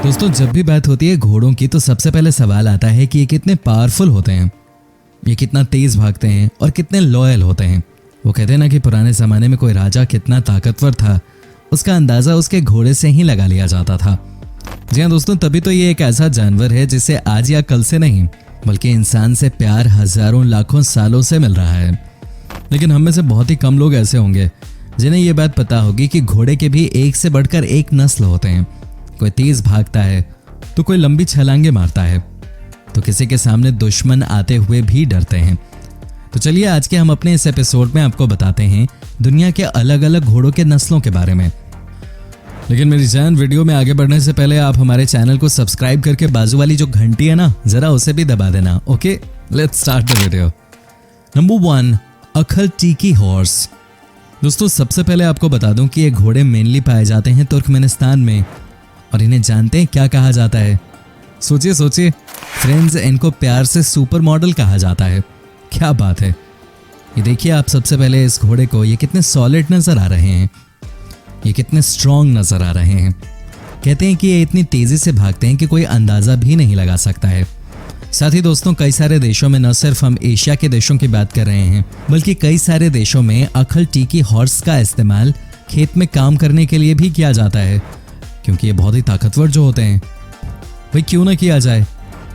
दोस्तों जब भी बात होती है घोड़ों की तो सबसे पहले सवाल आता है कि ये कितने पावरफुल होते हैं, ये कितना तेज भागते हैं और कितने लॉयल होते हैं। वो कहते हैं ना कि पुराने ज़माने में कोई राजा कितना ताकतवर था उसका अंदाज़ा उसके घोड़े से ही लगा लिया जाता था। जी हाँ दोस्तों, तभी तो ये एक ऐसा जानवर है जिसे आज या कल से नहीं बल्कि इंसान से प्यार हजारों लाखों सालों से मिल रहा है। लेकिन हम में से बहुत ही कम लोग ऐसे होंगे जिन्हें ये बात पता होगी कि घोड़े के भी एक से बढ़कर एक नस्ल होते हैं। कोई तेज भागता है तो कोई लंबी छलांगे मारता है तो किसी के सामने दुश्मन आते हुए भी डरते हैं। तो चलिए आज के हम अपने इस एपिसोड में आपको बताते हैं दुनिया के अलग अलग घोड़ों के नस्लों के बारे में। लेकिन मेरी जान, वीडियो में आगे बढ़ने से पहले आप हमारे चैनल को सब्सक्राइब करके बाजू वाली जो घंटी है ना, जरा उसे भी दबा देना। Okay, let's start the video. Number 1, Akhal Teke horse. दोस्तों सबसे पहले आपको बता दूं कि ये घोड़े मेनली पाए जाते हैं तुर्कमेनिस्तान में और इन्हें जानते हैं क्या कहा जाता है? सोचिए सोचिए फ्रेंड्स, इनको प्यार से सुपर मॉडल कहा जाता है। क्या बात है। ये देखिए आप सबसे पहले इस घोड़े को, ये कितने सॉलिड नजर आ रहे हैं, ये कितने स्ट्रॉन्ग नजर आ रहे हैं। कहते हैं कि ये इतनी तेजी से भागते हैं कि कोई अंदाजा भी नहीं लगा सकता है। साथ ही दोस्तों कई सारे देशों में, न सिर्फ हम एशिया के देशों की बात कर रहे हैं बल्कि कई सारे देशों में अखल टीकी हॉर्स का इस्तेमाल खेत में काम करने के लिए भी किया जाता है, क्योंकि ये बहुत ही ताकतवर जो होते हैं। भाई क्यों ना किया जाए,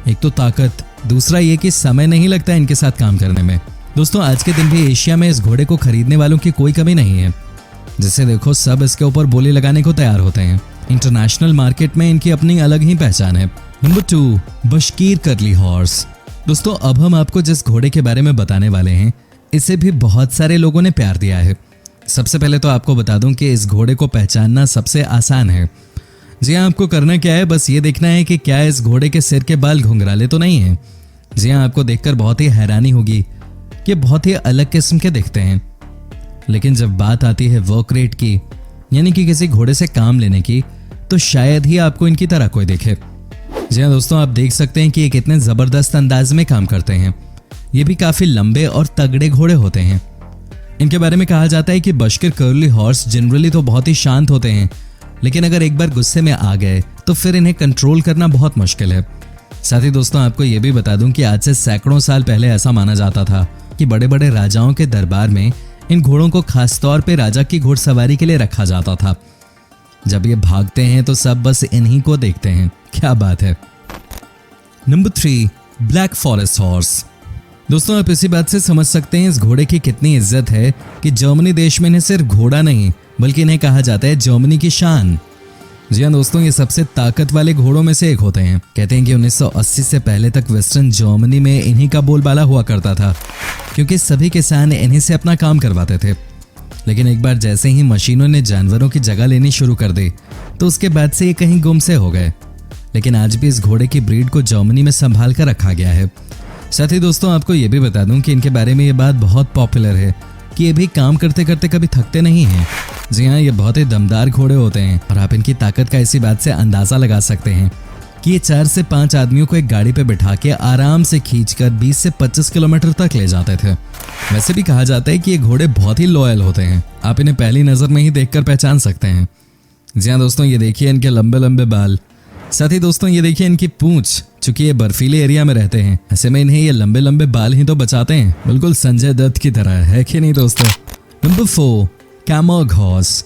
एक तो ताकत, दूसरा ये कि समय नहीं लगता इनके साथ काम करने में। दोस्तों आज के दिन भी एशिया में इस घोड़े को खरीदने वालों की कोई कमी नहीं है। जिसे देखो सब इसके ऊपर बोली लगाने को तैयार होते हैं। इंटरनेशनल मार्केट में इनकी अपनी अलग ही पहचान है। Number 2, बशकीर curly horse. दोस्तों अब हम आपको जिस घोड़े के बारे में बताने वाले हैं इसे भी बहुत सारे लोगों ने प्यार दिया है। सबसे पहले तो आपको बता दूं कि इस घोड़े को पहचानना सबसे आसान है। जी हाँ, आपको करना क्या है, बस ये देखना है कि क्या इस घोड़े के सिर के बाल घुंघराले तो नहीं है। जी हाँ, आपको देखकर बहुत ही हैरानी होगी कि बहुत ही अलग किस्म के दिखते हैं। लेकिन जब बात आती है वर्क रेट की, यानी कि किसी घोड़े से काम लेने की, तो शायद ही आपको इनकी तरह कोई दिखे। जी हाँ दोस्तों, आप देख सकते हैं कि ये कितने जबरदस्त अंदाज में काम करते हैं। ये भी काफी लंबे और तगड़े घोड़े होते हैं। इनके बारे में कहा जाता है कि बशकीर कर्ली हॉर्स जनरली तो बहुत ही शांत होते हैं, लेकिन अगर एक बार गुस्से में आ गए तो फिर इन्हें कंट्रोल करना बहुत मुश्किल है। साथ ही दोस्तों आपको ये भी बता दूं कि आज से सैकड़ों साल पहले ऐसा माना जाता था कि बड़े बड़े राजाओं के दरबार में इन घोड़ों को खास तौर पे राजा की घुड़सवारी के लिए रखा जाता था। जब ये भागते हैं तो सब बस इन्हीं को देखते हैं। क्या बात है। Number 3, black forest horse. दोस्तों आप इसी बात से समझ सकते हैं इस घोड़े की कितनी इज्जत है कि जर्मनी देश में इन्हें सिर्फ घोड़ा नहीं बल्कि इन्हें कहा जाता है जर्मनी की शान। जी हाँ दोस्तों, ये सबसे ताकत वाले घोड़ों में से एक होते हैं। कहते हैं कि 1980 से पहले तक वेस्टर्न जर्मनी में इन्हीं का बोलबाला हुआ करता था, क्योंकि सभी किसान इन्हीं से अपना काम करवाते थे। लेकिन एक बार जैसे ही मशीनों ने जानवरों की जगह लेनी शुरू कर दी तो उसके बाद से ये कहीं गुम से हो गए। लेकिन आज भी इस घोड़े की ब्रीड को जर्मनी में संभाल कर रखा गया है। साथ ही दोस्तों आपको ये भी बता दूं कि इनके बारे में ये बात बहुत पॉपुलर है कि ये भी काम करते करते कभी थकते नहीं हैं। जी हाँ, ये बहुत ही दमदार घोड़े होते हैं और आप इनकी ताकत का इसी बात से अंदाजा लगा सकते हैं कि ये 4 से 5 आदमियों को एक गाड़ी पे बिठा के आराम से खींचकर 20 से 25 किलोमीटर तक ले जाते थे। वैसे भी कहा जाता है कि ये घोड़े बहुत ही लॉयल होते हैं। आप इन्हें पहली नजर में ही देखकर पहचान सकते हैं। जी हाँ दोस्तों, ये देखिए इनके लंबे लंबे बाल। साथ ही दोस्तों ये देखिए इनकी पूंछ। चूंकि ये बर्फीले एरिया में रहते हैं, ऐसे में इन्हें ये लंबे लंबे बाल ही तो बचाते हैं, बिल्कुल संजय दत्त की तरह, है कि नहीं दोस्तों। Number 4, Camargue horse.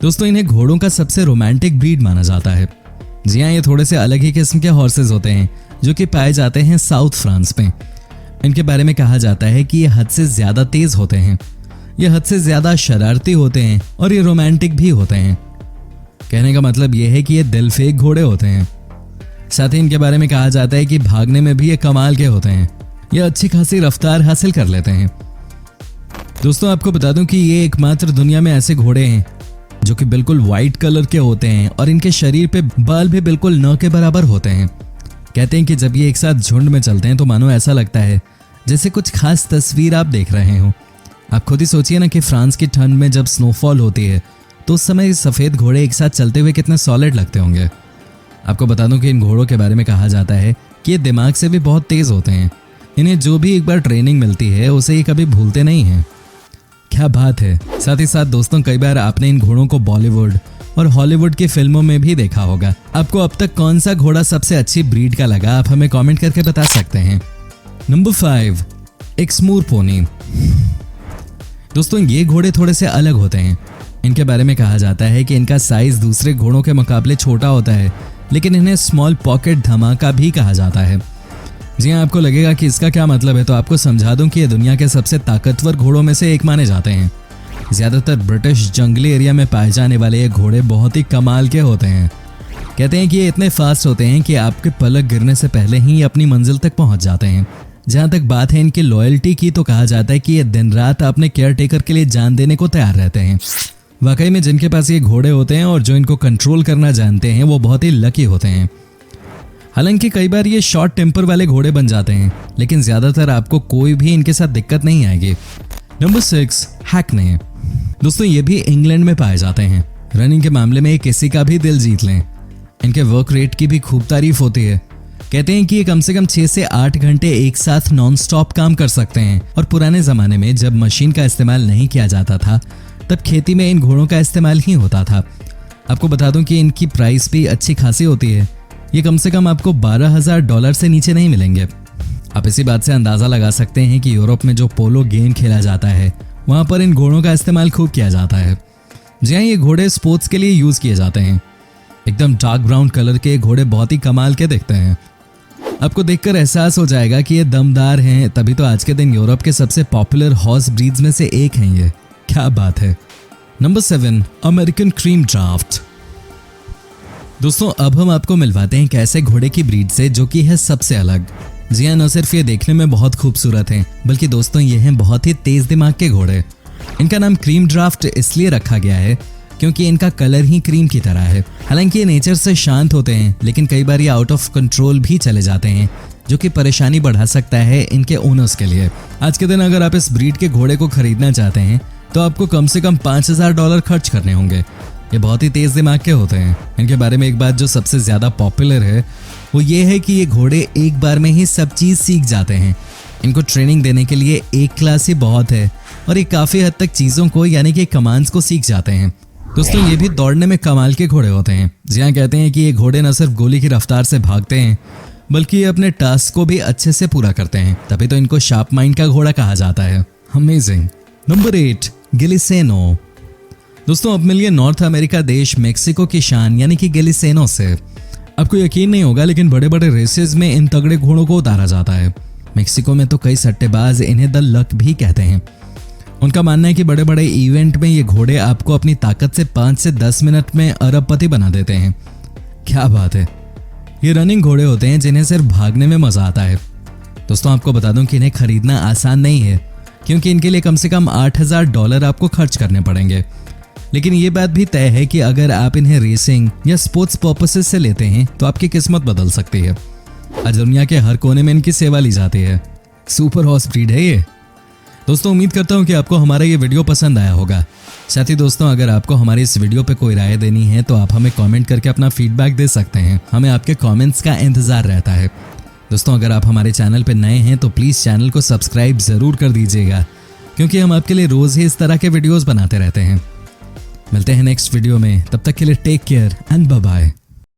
दोस्तों इन्हें घोड़ों का सबसे रोमांटिक ब्रीड माना जाता है। जी हाँ, ये थोड़े से अलग ही किस्म के हॉर्सेज होते हैं जो कि पाए जाते हैं साउथ फ्रांस में। इनके बारे में कहा जाता है कि ये हद से ज्यादा तेज होते हैं, ये हद से ज्यादा शरारती होते हैं और ये रोमांटिक भी होते हैं। कहने का मतलब ये है कि ये दिलफेक घोड़े होते हैं। साथ ही इनके बारे में कहा जाता है कि भागने में भी ये कमाल के होते हैं, ये अच्छी खासी रफ्तार हासिल कर लेते हैं। दोस्तों आपको बता दूं कि ये एकमात्र दुनिया में ऐसे घोड़े हैं जो कि बिल्कुल व्हाइट कलर के होते हैं और इनके शरीर पे बाल भी बिल्कुल न के बराबर होते हैं। कहते हैं कि जब ये एक साथ झुंड में चलते हैं तो मानो ऐसा लगता है जैसे कुछ खास तस्वीर आप देख रहे हो। आप खुद ही सोचिए ना कि फ्रांस की ठंड में जब स्नोफॉल होती है तो उस समय सफेद घोड़े एक साथ चलते हुए कितने सॉलिड लगते होंगे। आपको बता दूं कि इन घोड़ों के बारे में कहा जाता है कि ये दिमाग से भी बहुत तेज होते हैं। इन्हें जो भी एक बार ट्रेनिंग मिलती है उसे ये कभी भूलते नहीं हैं। क्या बात है। साथ ही साथ दोस्तों कई बार आपने इन घोड़ों को बॉलीवुड और हॉलीवुड की फिल्मों में भी देखा होगा। आपको अब तक कौन सा घोड़ा सबसे अच्छी ब्रीड का लगा, आप हमें कमेंट करके बता सकते हैं। Number 5, Exmoor pony. दोस्तों ये घोड़े थोड़े से अलग होते हैं। इनके बारे में कहा जाता है कि इनका साइज दूसरे घोड़ों के मुकाबले छोटा होता है, लेकिन इन्हें स्मॉल पॉकेट धमाका भी कहा जाता है। जी हाँ, आपको लगेगा कि इसका क्या मतलब है, तो आपको समझा दूं कि ये दुनिया के सबसे ताकतवर घोड़ों में से एक माने जाते हैं। ज़्यादातर ब्रिटिश जंगली एरिया में पाए जाने वाले ये घोड़े बहुत ही कमाल के होते हैं। कहते हैं कि ये इतने फास्ट होते हैं कि आपके पलक गिरने से पहले ही अपनी मंजिल तक पहुंच जाते हैं। जहाँ तक बात है इनकी लॉयल्टी की, तो कहा जाता है कि ये दिन रात अपने केयर टेकर के लिए जान देने को तैयार रहते हैं। वाकई में जिनके पास ये घोड़े होते हैं और जो इनको कंट्रोल करना जानते हैं, वो बहुत ही लकी होते हैं। हालांकि कई बार ये शॉर्ट टेम्पर वाले घोड़े बन जाते हैं, लेकिन ज़्यादातर आपको कोई भी इनके साथ दिक्कत नहीं आएगी। नंबर 6, हैकने। दोस्तों ये भी इंग्लैंड में पाए जाते हैं। रनिंग के मामले में ये किसी का भी दिल जीत लें। इनके वर्क रेट की भी खूब तारीफ होती है। कहते हैं कि ये कम से कम 6 से 8 घंटे एक साथ नॉन स्टॉप काम कर सकते हैं। और पुराने ज़माने में जब मशीन का इस्तेमाल नहीं किया जाता था, तब खेती में इन घोड़ों का इस्तेमाल ही होता था। आपको बता दूं कि इनकी प्राइस भी अच्छी खासी होती है। ये कम से कम आपको $12,000 से नीचे नहीं मिलेंगे। आप इसी बात से अंदाज़ा लगा सकते हैं कि यूरोप में जो पोलो गेम खेला जाता है, वहाँ पर इन घोड़ों का इस्तेमाल खूब किया जाता है। जी हाँ, ये घोड़े स्पोर्ट्स के लिए यूज़ किए जाते हैं। एकदम डार्क ब्राउन कलर के घोड़े बहुत ही कमाल के दिखते हैं। आपको देखकर एहसास हो जाएगा कि ये दमदार हैं, तभी तो आज के दिन यूरोप के सबसे पॉपुलर हॉर्स ब्रीड्स में से एक हैं ये। क्या बात है। Number 7, American cream draft. दोस्तों अब हम आपको मिलवाते हैं एक ऐसे घोड़े की ब्रीड से जो कि है सबसे अलग। जी हाँ, न सिर्फ ये देखने में बहुत खूबसूरत हैं, बल्कि दोस्तों ये हैं बहुत ही तेज दिमाग के घोड़े। इनका नाम क्रीम ड्राफ्ट इसलिए रखा गया है क्योंकि इनका कलर ही क्रीम की तरह है। हालांकि ये नेचर से शांत होते हैं, लेकिन कई बार ये आउट ऑफ कंट्रोल भी चले जाते हैं, जो कि परेशानी बढ़ा सकता है इनके ओनर्स के लिए। आज के दिन अगर आप इस ब्रीड के घोड़े को खरीदना चाहते हैं तो आपको कम से कम $5,000 खर्च करने होंगे। ये बहुत ही तेज दिमाग के होते हैं। इनके बारे में एक बात जो सबसे ज़्यादा पॉपुलर है वो ये है कि ये घोड़े एक बार में ही सब चीज़ सीख जाते हैं। इनको ट्रेनिंग देने के लिए एक क्लास ही बहुत है और ये काफ़ी हद तक चीज़ों को यानी कि कमांड्स को सीख जाते हैं। दोस्तों ये भी दौड़ने में कमाल के घोड़े होते हैं। जी हाँ, कहते हैं कि ये घोड़े न सिर्फ गोली की रफ्तार से भागते हैं, बल्कि ये अपने टास्क को भी अच्छे से पूरा करते हैं। तभी तो इनको शार्प माइंड का घोड़ा कहा जाता है। अमेजिंग। नंबर 8, गिलिसेनो। दोस्तों अब मिलिए नॉर्थ अमेरिका देश मेक्सिको की शान यानी कि गिलिसेनो से। आपको यकीन नहीं होगा, लेकिन बड़े बड़े रेसेस में इन तगड़े घोड़ों को उतारा जाता है। मेक्सिको में तो कई सट्टेबाज इन्हें द लक भी कहते हैं। उनका मानना है कि बड़े बड़े इवेंट में ये घोड़े आपको अपनी ताकत से 5 से 10 मिनट में अरबपति बना देते हैं। क्या बात है। ये रनिंग घोड़े होते हैं जिन्हें सिर्फ भागने में मजा आता है। दोस्तों आपको बता दूं कि इन्हें खरीदना आसान नहीं है, क्योंकि इनके लिए कम से कम $8,000 आपको खर्च करने पड़ेंगे। लेकिन ये बात भी तय है कि अगर आप इन्हें रेसिंग या स्पोर्ट्स पर्पसेस से लेते हैं तो आपकी किस्मत बदल सकती है। आज दुनिया के हर कोने में इनकी सेवा ली जाती है। सुपर हॉर्स ब्रीड है ये। दोस्तों उम्मीद करता हूँ कि आपको हमारा ये वीडियो पसंद आया होगा। साथ ही दोस्तों अगर आपको हमारी इस वीडियो पे कोई राय देनी है तो आप हमें कमेंट करके अपना फीडबैक दे सकते हैं। हमें आपके कमेंट्स का इंतज़ार रहता है। दोस्तों अगर आप हमारे चैनल पे नए हैं तो प्लीज़ चैनल को सब्सक्राइब ज़रूर कर दीजिएगा, क्योंकि हम आपके लिए रोज़ ही इस तरह के वीडियोज़ बनाते रहते हैं। मिलते हैं नेक्स्ट वीडियो में, तब तक के लिए take care and bye bye.